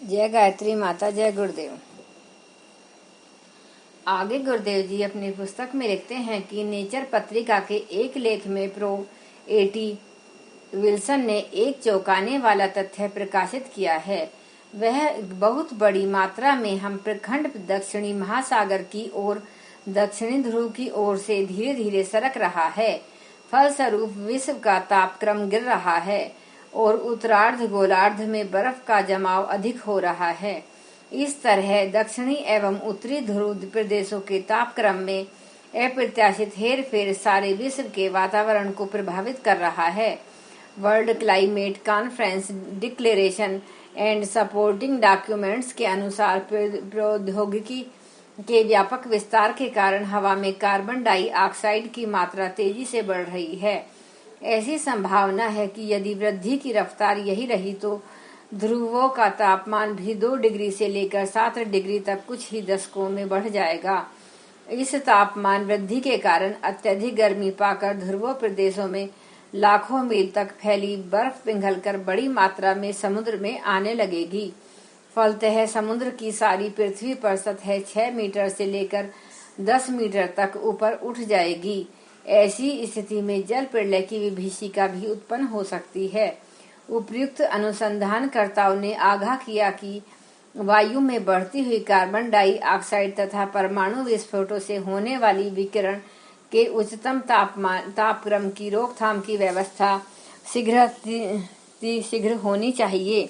जय गायत्री माता, जय गुरुदेव। आगे गुरुदेव जी अपनी पुस्तक में लिखते हैं कि नेचर पत्रिका के एक लेख में प्रो एटी विल्सन ने एक चौंकाने वाला तथ्य प्रकाशित किया है। वह बहुत बड़ी मात्रा में हम प्रखंड दक्षिणी महासागर की ओर, दक्षिणी ध्रुव की ओर से धीरे धीरे सरक रहा है। फलस्वरूप विश्व का तापक्रम गिर रहा है और उत्तरार्ध गोलार्ध में बर्फ का जमाव अधिक हो रहा है। इस तरह दक्षिणी एवं उत्तरी ध्रुव प्रदेशों के तापक्रम में अप्रत्याशित हेरफेर सारे विश्व के वातावरण को प्रभावित कर रहा है। World climate conference declaration and supporting documents के अनुसार प्रौद्योगिकी के व्यापक विस्तार के कारण हवा में कार्बन डाइऑक्साइड की मात्रा तेजी से बढ़ रही है। ऐसी संभावना है कि यदि वृद्धि की रफ्तार यही रही तो ध्रुवों का तापमान भी 2 डिग्री से लेकर 7 डिग्री तक कुछ ही दशकों में बढ़ जाएगा। इस तापमान वृद्धि के कारण अत्यधिक गर्मी पाकर ध्रुव प्रदेशों में लाखों मील तक फैली बर्फ पिघलकर बड़ी मात्रा में समुद्र में आने लगेगी। फलतः समुद्र की सारी पृथ्वी पर सतह 6 मीटर से लेकर 10 मीटर तक ऊपर उठ जाएगी। ऐसी स्थिति में जल प्रलय की विभीषिका भी उत्पन्न हो सकती है। उपर्युक्त अनुसंधानकर्ताओं ने आगाह किया कि वायु में बढ़ती हुई कार्बन डाइऑक्साइड तथा परमाणु विस्फोटों से होने वाली विकिरण के उच्चतम तापक्रम की रोकथाम की व्यवस्था शीघ्र होनी चाहिए।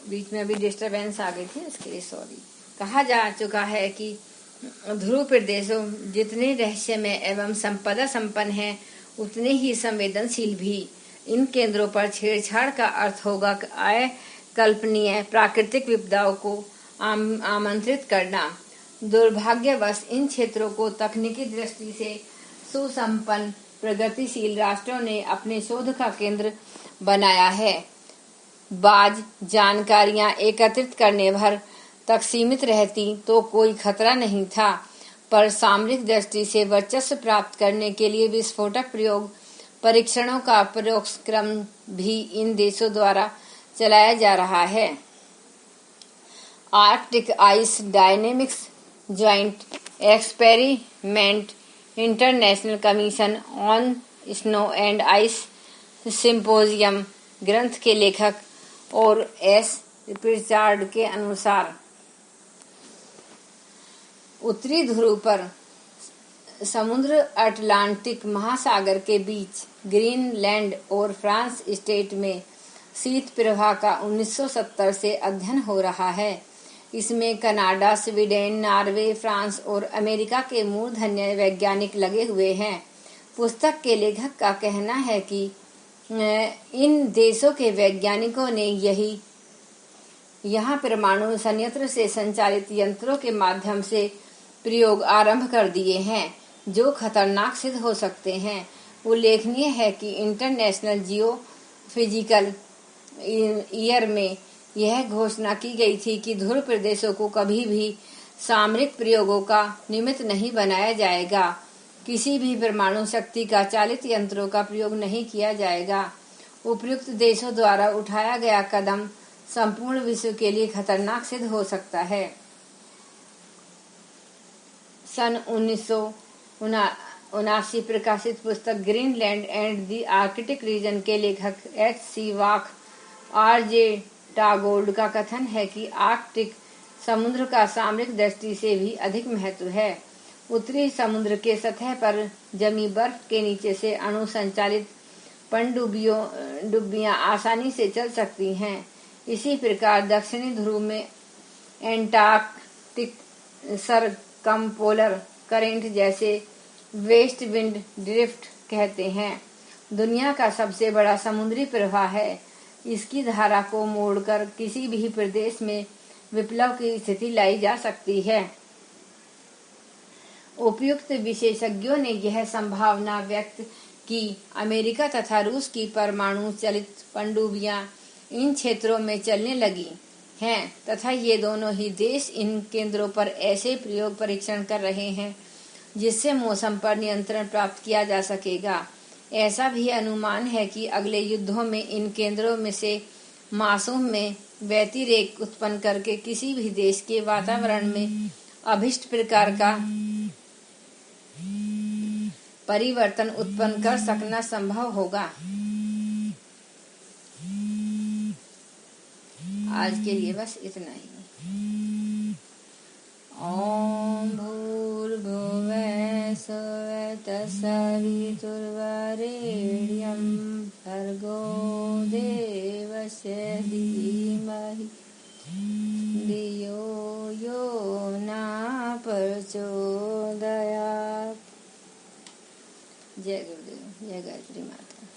बीच में अभी डिस्टरबेंस आ गई थी, इसके लिए सॉरी। कहा जा चुका है कि ध्रुव प्रदेशों जितने रहस्यमय एवं संपदा संपन्न हैं, उतने ही संवेदनशील भी। इन केंद्रों पर छेड़छाड़ का अर्थ होगा अकल्पनीय प्राकृतिक विपदाओं को आमंत्रित करना। दुर्भाग्यवश इन क्षेत्रों को तकनीकी दृष्टि से सुसंपन्न प्रगतिशील राष्ट्रों ने अपने शोध का केंद्र बनाया है। बाज जानकारियां एकत्रित करने भर तक सीमित रहती तो कोई खतरा नहीं था, पर सामरिक दृष्टि से वर्चस्व प्राप्त करने के लिए विस्फोटक परीक्षणों का परोक्ष क्रम भी इन देशों द्वारा चलाया जा रहा है। Arctic ice dynamics joint experiment international commission on snow and ice symposium ग्रंथ के लेखक और एस प्रिचार्ड के अनुसार उत्तरी ध्रुव पर समुद्र अटलांटिक महासागर के बीच ग्रीनलैंड और फ्रांस स्टेट में शीत प्रवाह का 1970 से अध्ययन हो रहा है। इसमें कनाडा, स्वीडन, नॉर्वे, फ्रांस और अमेरिका के मूर्धन्य वैज्ञानिक लगे हुए हैं। पुस्तक के लेखक का कहना है कि इन देशों के वैज्ञानिकों ने यहाँ परमाणु संयंत्र से संचालित यंत्रों के माध्यम से प्रयोग आरंभ कर दिए हैं, जो खतरनाक सिद्ध हो सकते हैं। उल्लेखनीय है कि इंटरनेशनल जियोफिजिकल ईयर में यह घोषणा की गई थी कि ध्रुव प्रदेशों को कभी भी सामरिक प्रयोगों का निमित्त नहीं बनाया जाएगा। किसी भी परमाणु शक्ति का चालित यंत्रों का प्रयोग नहीं किया जाएगा। उपर्युक्त देशों द्वारा उठाया गया कदम संपूर्ण विश्व के लिए खतरनाक सिद्ध हो सकता है। सन 1979 प्रकाशित पुस्तक Greenland and the Arctic region के लेखक H.C. वाक, R.J. टागोल्ड का कथन है कि आर्कटिक समुद्र का सामरिक दृष्टि से भी अधिक महत्व है। उत्तरी समुद्र के सतह पर जमी बर्फ के नीचे से अणु संचालित पनडुब्बियां आसानी से चल सकती हैं। इसी प्रकार दक्षिणी ध्रुव में एंटार्कटिक सरकमपोलर करेंट, जैसे वेस्ट विंड ड्रिफ्ट कहते हैं, दुनिया का सबसे बड़ा समुद्री प्रवाह है। इसकी धारा को मोड़कर किसी भी प्रदेश में विप्लव की स्थिति लाई जा सकती है। उपयुक्त विशेषज्ञों ने यह संभावना व्यक्त कि अमेरिका तथा रूस की परमाणु चलित पनडुब्बियां इन क्षेत्रों में चलने लगी हैं तथा ये दोनों ही देश इन केंद्रों पर ऐसे प्रयोग परीक्षण कर रहे हैं जिससे मौसम पर नियंत्रण प्राप्त किया जा सकेगा। ऐसा भी अनुमान है कि अगले युद्धों में इन केंद्रों में से मासूम में व्यतिरेक उत्पन्न करके किसी भी देश के वातावरण में अभिष्ट प्रकार का परिवर्तन उत्पन्न कर सकना संभव होगा। आज के लिए बस इतना ही। ओम भूर्भुवः स्वः तत्सवितुर्वरेण्यं भर्गो देवस्य धीमहि धियो यो न प्रचोदयात्। जय गुरुदेव, जय गायत्री माता।